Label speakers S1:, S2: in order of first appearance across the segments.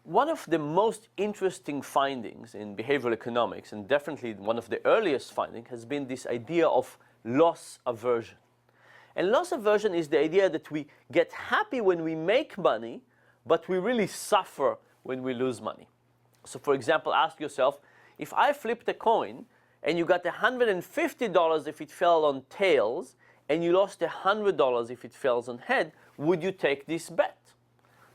S1: One of the most interesting findings in behavioral economics, and definitely one of the earliest findings, has been this idea of loss aversion. And loss aversion is the idea that we get happy when we make money, but we really suffer when we lose money. So for example, ask yourself, if I flipped a coin and you got $150 if it fell on tails, and you lost $100 if it fell on head, would you take this bet?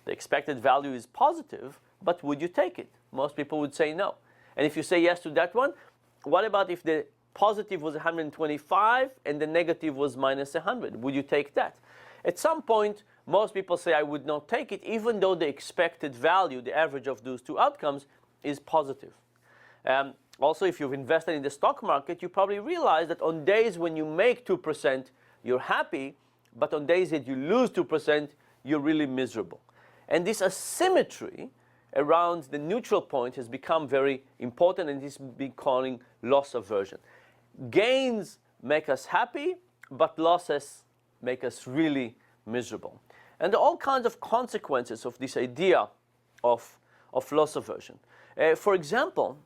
S1: The expected value is positive, but would you take it? Most people would say no. And if you say yes to that one, what about if the positive was 125 and the negative was minus 100? Would you take that? At some point, most people say I would not take it, even though the expected value, the average of those two outcomes, is positive. Also, if you've invested in the stock market, you probably realize that on days when you make 2%, you're happy, but on days that you lose 2%, you're really miserable. And this asymmetry around the neutral point has become very important, and this has been calling loss aversion. Gains make us happy, but losses make us really miserable. And there are all kinds of consequences of this idea of loss aversion. For example,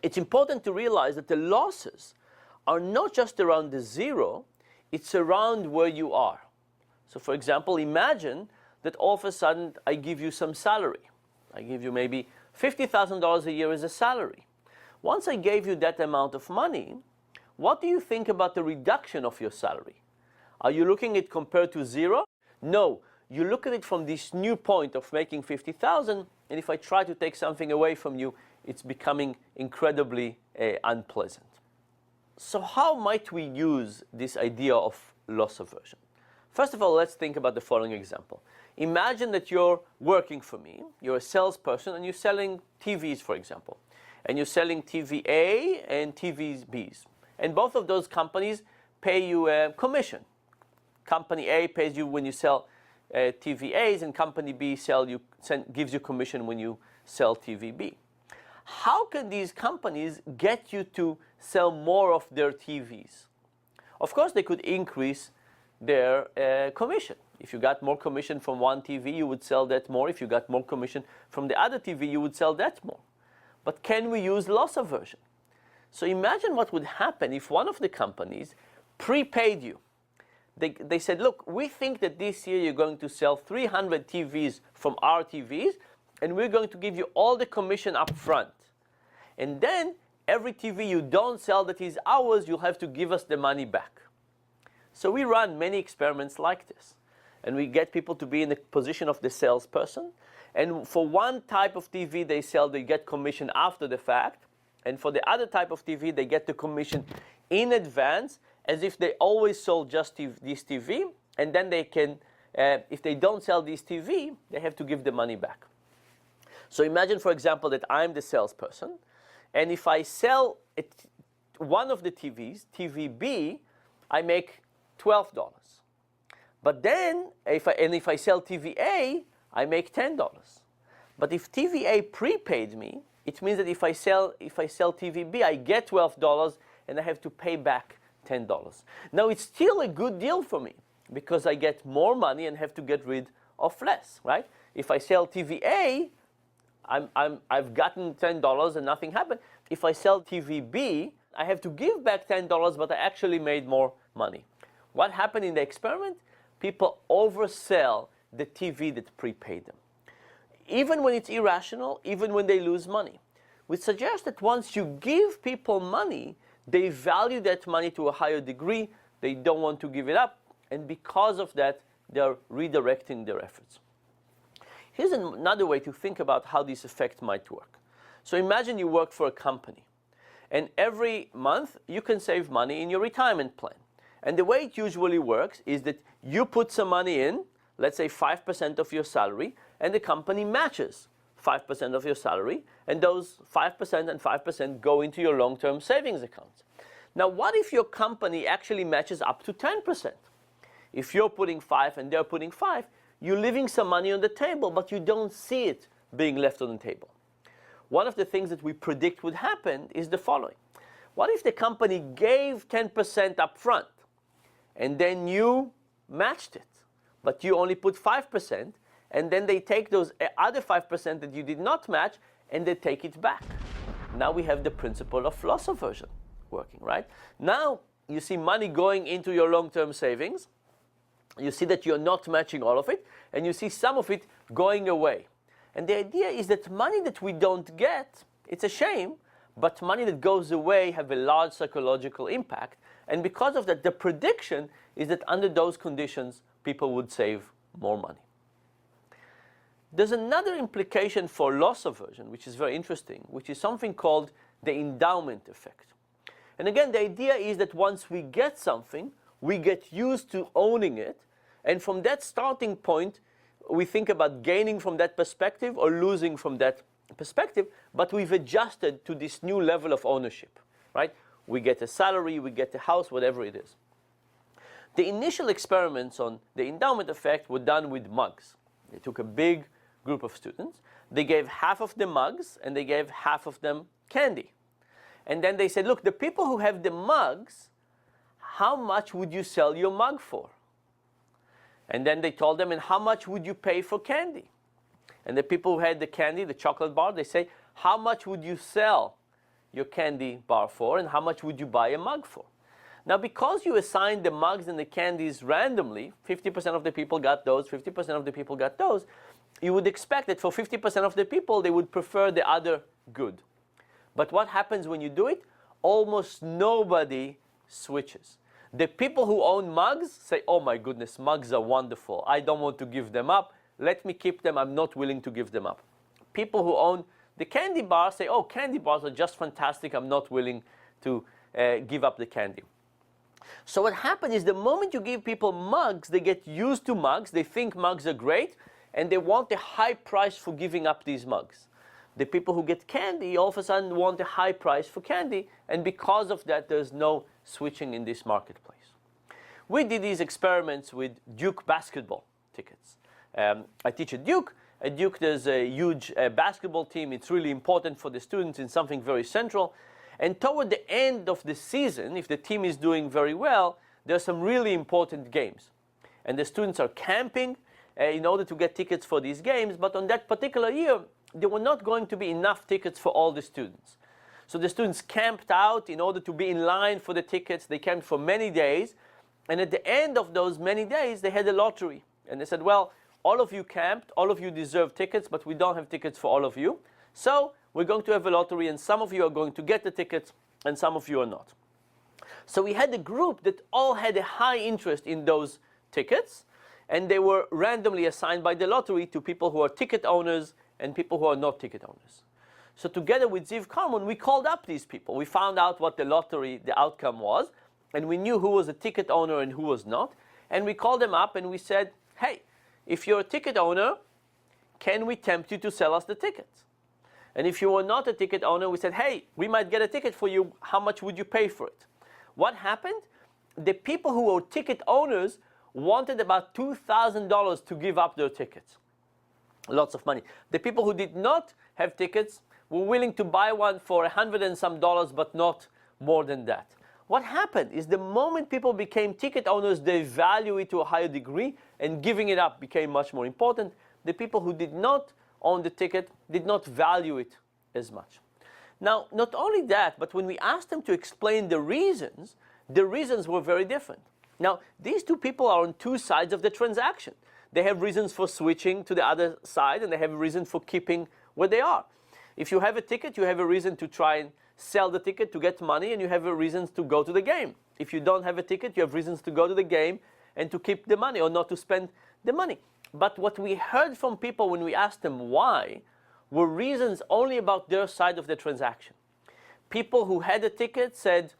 S1: it's important to realize that the losses are not just around the zero, it's around where you are. So for example, imagine that all of a sudden I give you some salary. I give you maybe $50,000 a year as a salary. Once I gave you that amount of money, what do you think about the reduction of your salary? Are you looking at it compared to zero? No, you look at it from this new point of making 50,000, and if I try to take something away from you, it's becoming incredibly unpleasant. So how might we use this idea of loss aversion? First of all, let's think about the following example. Imagine that you're working for me, you're a salesperson, and you're selling TVs, for example. And you're selling TV A and TV Bs. And both of those companies pay you a commission. Company A pays you when you sell TV As, and Company B gives you commission when you sell TV B. How can these companies get you to sell more of their TVs? Of course, they could increase their commission. If you got more commission from one TV, you would sell that more. If you got more commission from the other TV, you would sell that more. But can we use loss aversion? So imagine what would happen if one of the companies prepaid you. They said, look, we think that this year you're going to sell 300 TVs from our TVs, and we're going to give you all the commission up front. And then every TV you don't sell that is ours, you'll have to give us the money back. So we run many experiments like this. And we get people to be in the position of the salesperson. And for one type of TV they sell, they get commission after the fact. And for the other type of TV, they get the commission in advance, as if they always sold just this TV. And then they can, if they don't sell this TV, they have to give the money back. So imagine, for example, that I'm the salesperson. And if I sell one of the TVs, TV B, I make $12. But then, if I sell TV A, I make $10. But if TV A prepaid me, it means that if I sell TV B, I get $12 and I have to pay back $10. Now it's still a good deal for me because I get more money and have to get rid of less, right? If I sell TV A, I've gotten $10 and nothing happened. If I sell TV B, I have to give back $10, but I actually made more money. What happened in the experiment? People oversell the TV that prepaid them. Even when it's irrational, even when they lose money. Which suggests that once you give people money, they value that money to a higher degree, they don't want to give it up, and because of that, they're redirecting their efforts. Here's another way to think about how this effect might work. So imagine you work for a company, and every month you can save money in your retirement plan. And the way it usually works is that you put some money in, let's say 5% of your salary, and the company matches 5% of your salary, and those 5% and 5% go into your long-term savings accounts. Now, what if your company actually matches up to 10%? If you're putting 5 and they're putting 5, you're leaving some money on the table, but you don't see it being left on the table. One of the things that we predict would happen is the following. What if the company gave 10% up front, and then you matched it, but you only put 5%, and then they take those other 5% that you did not match, and they take it back. Now we have the principle of loss aversion working, right? Now you see money going into your long-term savings. You see that you're not matching all of it, and you see some of it going away. And the idea is that money that we don't get, it's a shame, but money that goes away have a large psychological impact. And because of that, the prediction is that under those conditions, people would save more money. There's another implication for loss aversion, which is very interesting, which is something called the endowment effect. And again, the idea is that once we get something, we get used to owning it, and from that starting point, we think about gaining from that perspective or losing from that perspective, but we've adjusted to this new level of ownership, right? We get a salary, we get a house, whatever it is. The initial experiments on the endowment effect were done with mugs. They took a big group of students. They gave half of them mugs, and they gave half of them candy. And then they said, look, the people who have the mugs, how much would you sell your mug for? And then they told them, and how much would you pay for candy? And the people who had the candy, the chocolate bar, they say, how much would you sell your candy bar for, and how much would you buy a mug for? Now, because you assigned the mugs and the candies randomly, 50% of the people got those, 50% of the people got those, you would expect that for 50% of the people, they would prefer the other good. But what happens when you do it? Almost nobody switches. The people who own mugs say, oh my goodness, mugs are wonderful. I don't want to give them up. Let me keep them. I'm not willing to give them up. People who own the candy bars say, oh, candy bars are just fantastic. I'm not willing to give up the candy. So what happens is the moment you give people mugs, they get used to mugs. They think mugs are great, and they want a high price for giving up these mugs. The people who get candy all of a sudden want a high price for candy, and because of that, there's no switching in this marketplace. We did these experiments with Duke basketball tickets. I teach at Duke. At Duke, there's a huge basketball team. It's really important for the students in something very central. And toward the end of the season, if the team is doing very well, there are some really important games. And the students are camping in order to get tickets for these games. But on that particular year, there were not going to be enough tickets for all the students. So the students camped out in order to be in line for the tickets. They camped for many days. And at the end of those many days, they had a lottery. And they said, well, all of you camped, all of you deserve tickets, but we don't have tickets for all of you. So we're going to have a lottery, and some of you are going to get the tickets, and some of you are not. So we had a group that all had a high interest in those tickets, and they were randomly assigned by the lottery to people who are ticket owners and people who are not ticket owners. So together with Ziv Carmon, we called up these people. We found out what the lottery, the outcome was, and we knew who was a ticket owner and who was not. And we called them up and we said, hey, if you're a ticket owner, can we tempt you to sell us the tickets? And if you were not a ticket owner, we said, hey, we might get a ticket for you. How much would you pay for it? What happened? The people who were ticket owners wanted about $2,000 to give up their tickets. Lots of money. The people who did not have tickets were willing to buy one for $100 and some, but not more than that. What happened is the moment people became ticket owners, they value it to a higher degree, and giving it up became much more important. The people who did not own the ticket did not value it as much. Now, not only that, but when we asked them to explain the reasons were very different. Now, these two people are on two sides of the transaction. They have reasons for switching to the other side, and they have a reason for keeping where they are. If you have a ticket, you have a reason to try and sell the ticket to get money, and you have a reasons to go to the game. If you don't have a ticket, you have reasons to go to the game and to keep the money or not to spend the money. But what we heard from people when we asked them why were reasons only about their side of the transaction. People who had a ticket said,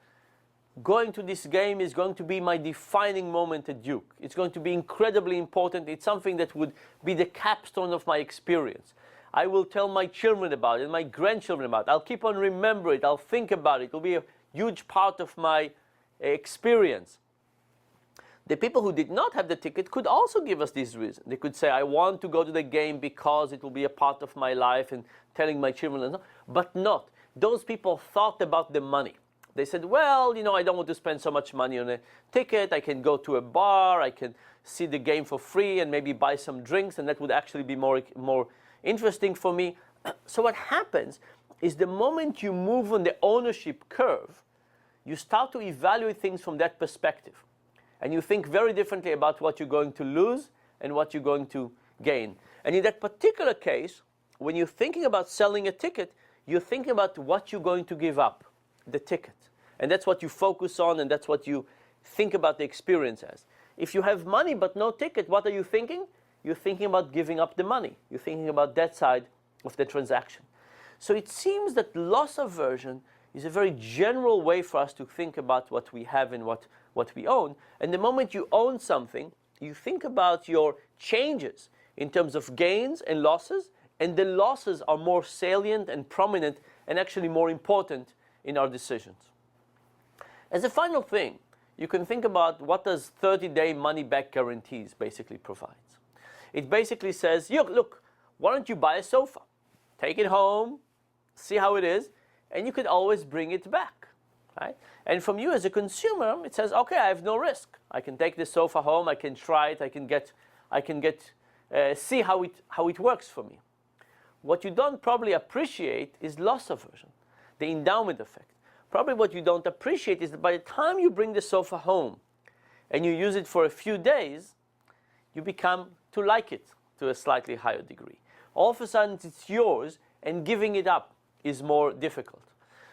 S1: going to this game is going to be my defining moment at Duke. It's going to be incredibly important. It's something that would be the capstone of my experience. I will tell my children about it, my grandchildren about it. I'll keep on remembering it. I'll think about it. It will be a huge part of my experience. The people who did not have the ticket could also give us these reasons. They could say, I want to go to the game because it will be a part of my life and telling my children, but not. Those people thought about the money. They said, well, you know, I don't want to spend so much money on a ticket. I can go to a bar, I can see the game for free and maybe buy some drinks, and that would actually be more interesting for me. So what happens is the moment you move on the ownership curve, you start to evaluate things from that perspective. And you think very differently about what you're going to lose and what you're going to gain. And in that particular case, when you're thinking about selling a ticket, you're thinking about what you're going to give up, the ticket. And that's what you focus on, and that's what you think about the experience as. If you have money but no ticket, what are you thinking? You're thinking about giving up the money. You're thinking about that side of the transaction. So it seems that loss aversion is a very general way for us to think about what we have and what we own. And the moment you own something, you think about your changes in terms of gains and losses, and the losses are more salient and prominent and actually more important in our decisions. As a final thing, you can think about what does 30-day money-back guarantees basically provide. It basically says, look, why don't you buy a sofa? Take it home, see how it is, and you could always bring it back, right? And from you as a consumer, it says, okay, I have no risk. I can take this sofa home, I can try it, I can see how it works for me. What you don't probably appreciate is loss aversion, the endowment effect. Probably what you don't appreciate is that by the time you bring the sofa home and you use it for a few days, you become to like it to a slightly higher degree. All of a sudden it's yours, and giving it up is more difficult.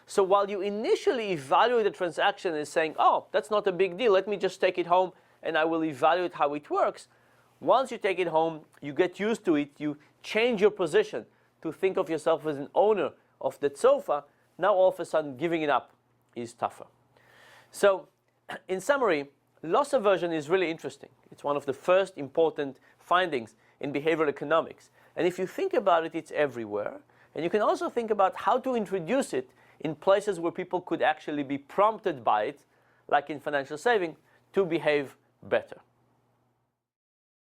S1: So while you initially evaluate the transaction as saying, oh, that's not a big deal, let me just take it home and I will evaluate how it works, once you take it home, you get used to it, you change your position to think of yourself as an owner of that sofa. Now all of a sudden giving it up is tougher. So in summary, loss aversion is really interesting. It's one of the first important findings in behavioral economics. And if you think about it, it's everywhere. And you can also think about how to introduce it in places where people could actually be prompted by it, like in financial saving, to behave better.